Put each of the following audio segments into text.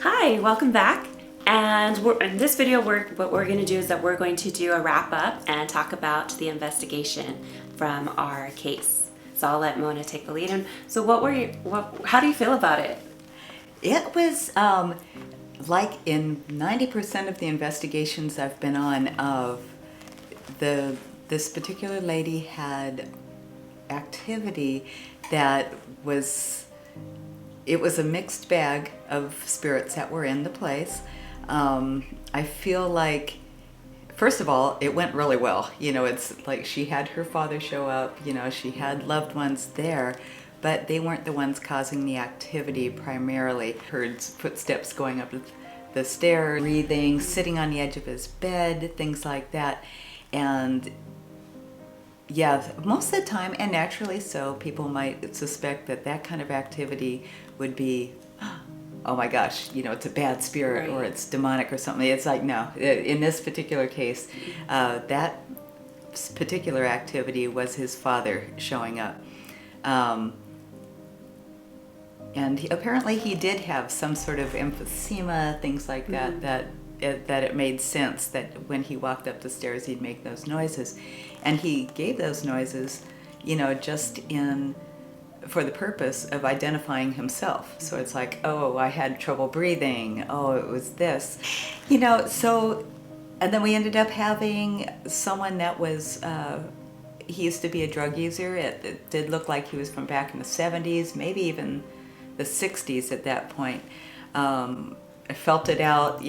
Hi, welcome back. And in this video, what we're going to do is that we're going to do a wrap up and talk about the investigation from our case. So I'll let Mona take the lead. And so how do you feel about it? It was like in 90% of the investigations I've been on of this particular lady had activity that it was a mixed bag of spirits that were in the place. I feel like, first of all, it went really well. It's like she had her father show up, she had loved ones there, but they weren't the ones causing the activity primarily. Heard footsteps going up the stairs, breathing, sitting on the edge of his bed, things like that. And yeah, most of the time, and naturally so, people might suspect that kind of activity would be, oh my gosh, it's a bad spirit, Right. or it's demonic or something. It's like, no, in this particular case, that particular activity was his father showing up. And apparently he did have some sort of emphysema, things like that, that it made sense that when he walked up the stairs he'd make those noises. And he gave those noises, just for the purpose of identifying himself. So it's like, oh, I had trouble breathing, oh, it was this. So, and then we ended up having someone that was, he used to be a drug user. It did look like he was from back in the 70s, maybe even the 60s at that point. I felt it out,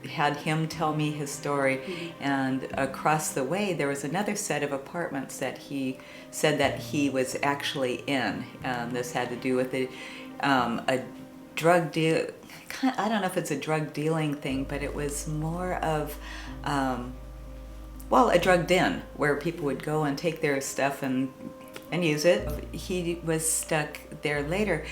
had him tell me his story. And across the way there was another set of apartments that he said that he was actually in. This had to do with a drug deal. I don't know if it's a drug dealing thing, but it was more of a drug den where people would go and take their stuff and use it. He was stuck there later.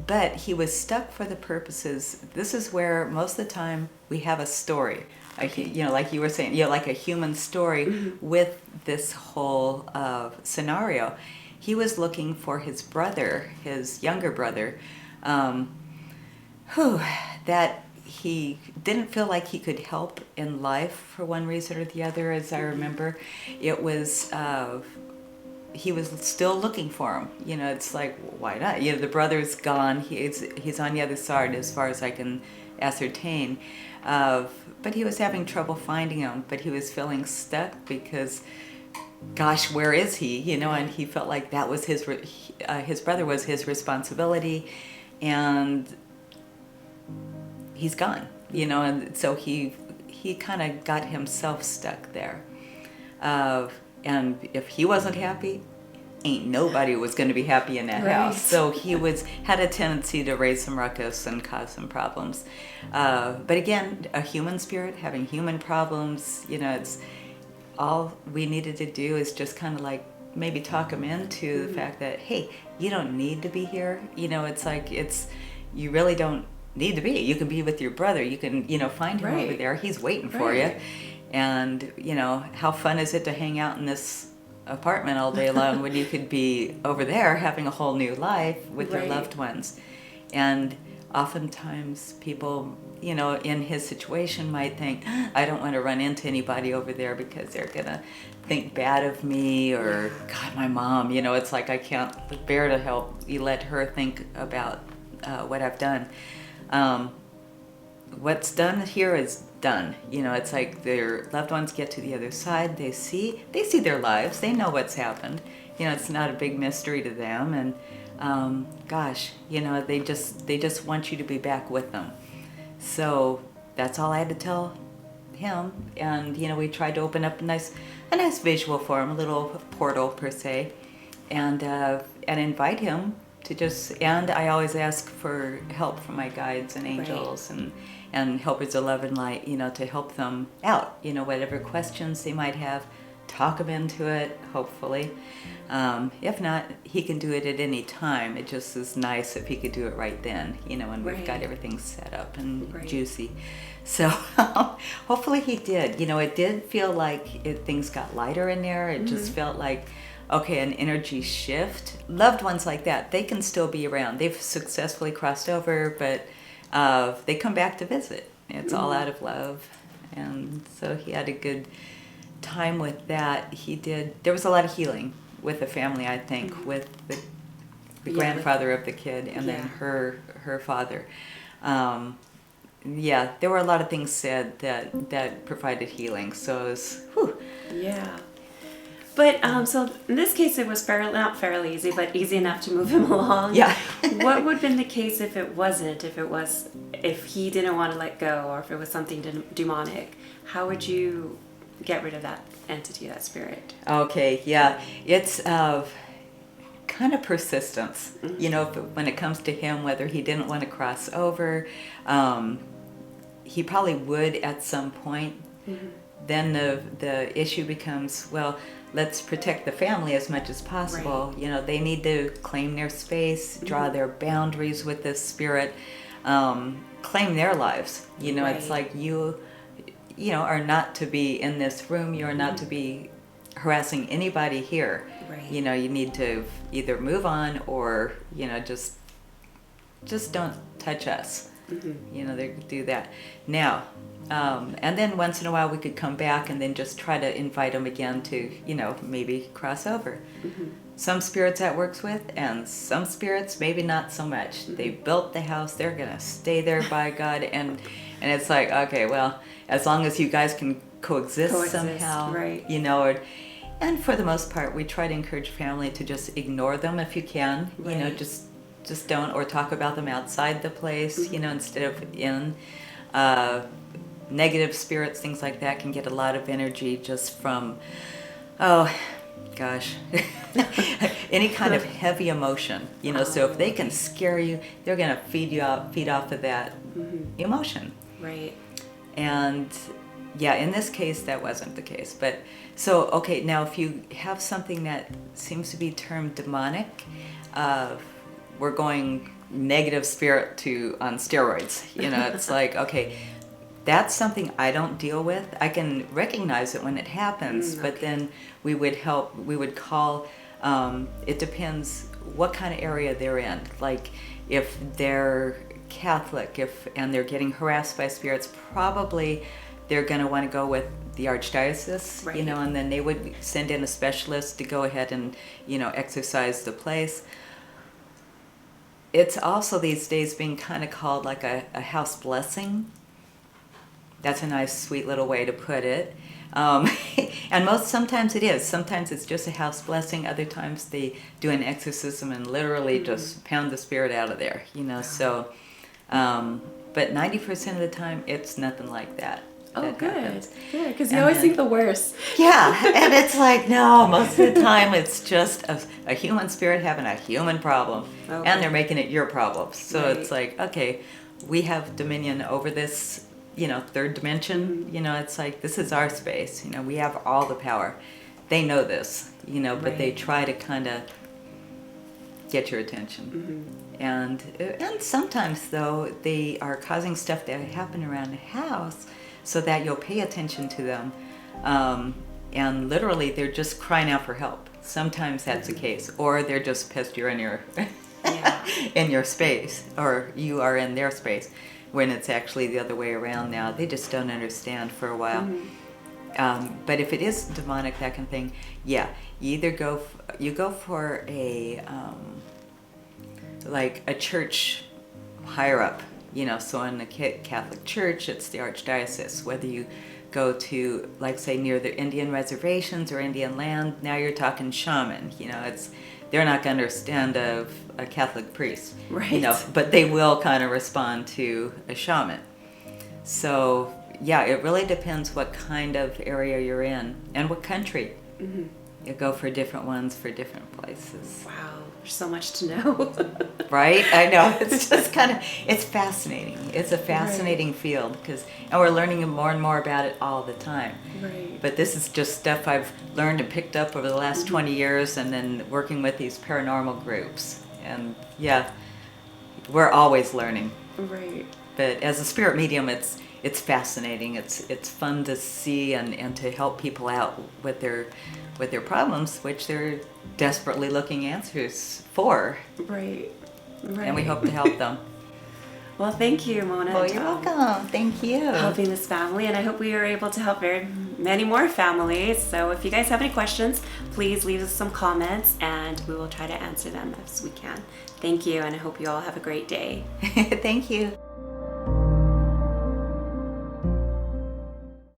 But he was stuck for the purposes. This is where most of the time we have a story, like you were saying, like a human story with this whole scenario. He was looking for his brother, his younger brother, that he didn't feel like he could help in life for one reason or the other. As I remember, it was. He was still looking for him. It's like, why not? The brother's gone. He's on the other side as far as I can ascertain. But he was having trouble finding him. But he was feeling stuck because, gosh, where is he? And he felt like that was his brother was his responsibility, and he's gone. And so he kind of got himself stuck there. And if he wasn't happy, ain't nobody was going to be happy in that house. So he had a tendency to raise some ruckus and cause some problems. But again, a human spirit having human problems, it's all we needed to do is just kind of like maybe talk him into the fact that, hey, you don't need to be here. It's like you really don't need to be. You can be with your brother. You can, find him over there. He's waiting for you. And, how fun is it to hang out in this apartment all day long when you could be over there having a whole new life with your loved ones? And oftentimes people, in his situation might think, I don't want to run into anybody over there because they're going to think bad of me, or, God, my mom, it's like I can't bear to help you let her think about what I've done. What's done here is done. It's like their loved ones get to the other side. They see their lives. They know what's happened. It's not a big mystery to them. And gosh, they just want you to be back with them. So that's all I had to tell him. And we tried to open up a nice visual for him, a little portal per se, and invite him to and I always ask for help from my guides and angels and helpers of love and light, to help them out, whatever questions they might have, talk them into it, hopefully. If not, he can do it at any time. It just is nice if he could do it right then, when we've got everything set up and juicy. So hopefully he did. It did feel like things got lighter in there. It just felt like, okay, an energy shift. Loved ones like that, they can still be around. They've successfully crossed over, but they come back to visit. It's all out of love. And so he had a good time with that. There was a lot of healing with the family, I think, with the grandfather of the kid and then her father. There were a lot of things said that provided healing. So it was, whew. Yeah. But so in this case, it was not fairly easy, but easy enough to move him along. Yeah. What would have been the case if it wasn't? If he didn't want to let go, or if it was something demonic? How would you get rid of that entity, that spirit? Okay. Yeah. It's kind of persistence. When it comes to him, whether he didn't want to cross over, he probably would at some point. Then the issue becomes, well, let's protect the family as much as possible. Right. They need to claim their space, draw their boundaries with this spirit, claim their lives. Right. It's like you are not to be in this room. You are not to be harassing anybody here. Right. You need to either move on or, just don't touch us. They do that. Now, and then once in a while we could come back and then just try to invite them again to, maybe cross over. Some spirits that works with, and some spirits maybe not so much. They built the house, they're going to stay there by God, and it's like, okay, well, as long as you guys can coexist somehow, right. And for the most part, we try to encourage family to just ignore them if you can, right. Just don't, or talk about them outside the place, instead of in. Negative spirits, things like that, can get a lot of energy just from, any kind of heavy emotion, so if they can scare you, they're going to feed off of that emotion. Right. And in this case, that wasn't the case. But so, okay, now if you have something that seems to be termed demonic, we're going negative spirit on steroids. It's like, okay, that's something I don't deal with. I can recognize it when it happens, but then we would call, it depends what kind of area they're in. Like if they're Catholic, and they're getting harassed by spirits, probably they're going to want to go with the archdiocese, right. And then they would send in a specialist to go ahead and, exorcise the place. It's also these days being kind of called like a house blessing. That's a nice, sweet little way to put it. And sometimes it is. Sometimes it's just a house blessing. Other times they do an exorcism and literally just pound the spirit out of there, So, but 90% of the time, it's nothing like that. Oh, good. Happens. Good, because you always think the worst. Yeah, and it's like, no, most of the time it's just a human spirit having a human problem, and they're making it your problem. So It's like, okay, we have dominion over this, third dimension. It's like, this is our space. We have all the power. They know this, but they try to kind of get your attention. And sometimes, though, they are causing stuff to happen around the house so that you'll pay attention to them. And literally, they're just crying out for help. Sometimes that's the case. Or they're just pissed you're in your, in your space, or you are in their space, when it's actually the other way around now. They just don't understand for a while. But if it is demonic, that kind of thing, you either go for a like a church higher up, so in the Catholic Church, it's the archdiocese. Whether you go to, like, say, near the Indian reservations or Indian land, now you're talking shaman. They're not going to understand a Catholic priest, right? But they will kind of respond to a shaman. So it really depends what kind of area you're in and what country. You go for different ones for different places. Wow, there's so much to know. Right? I know. It's just it's fascinating. It's a fascinating field and we're learning more and more about it all the time. Right. But this is just stuff I've learned and picked up over the last 20 years, and then working with these paranormal groups. And we're always learning. Right. But as a spirit medium, it's fascinating. It's fun to see and to help people out with their problems, which they're desperately looking answers for. Right. And we hope to help them. Well, thank you, Mona. Well, and you're Tom, welcome. Thank you. helping this family, and I hope we are able to help very many more families. So if you guys have any questions, please leave us some comments and we will try to answer them as we can. Thank you, and I hope you all have a great day. Thank you.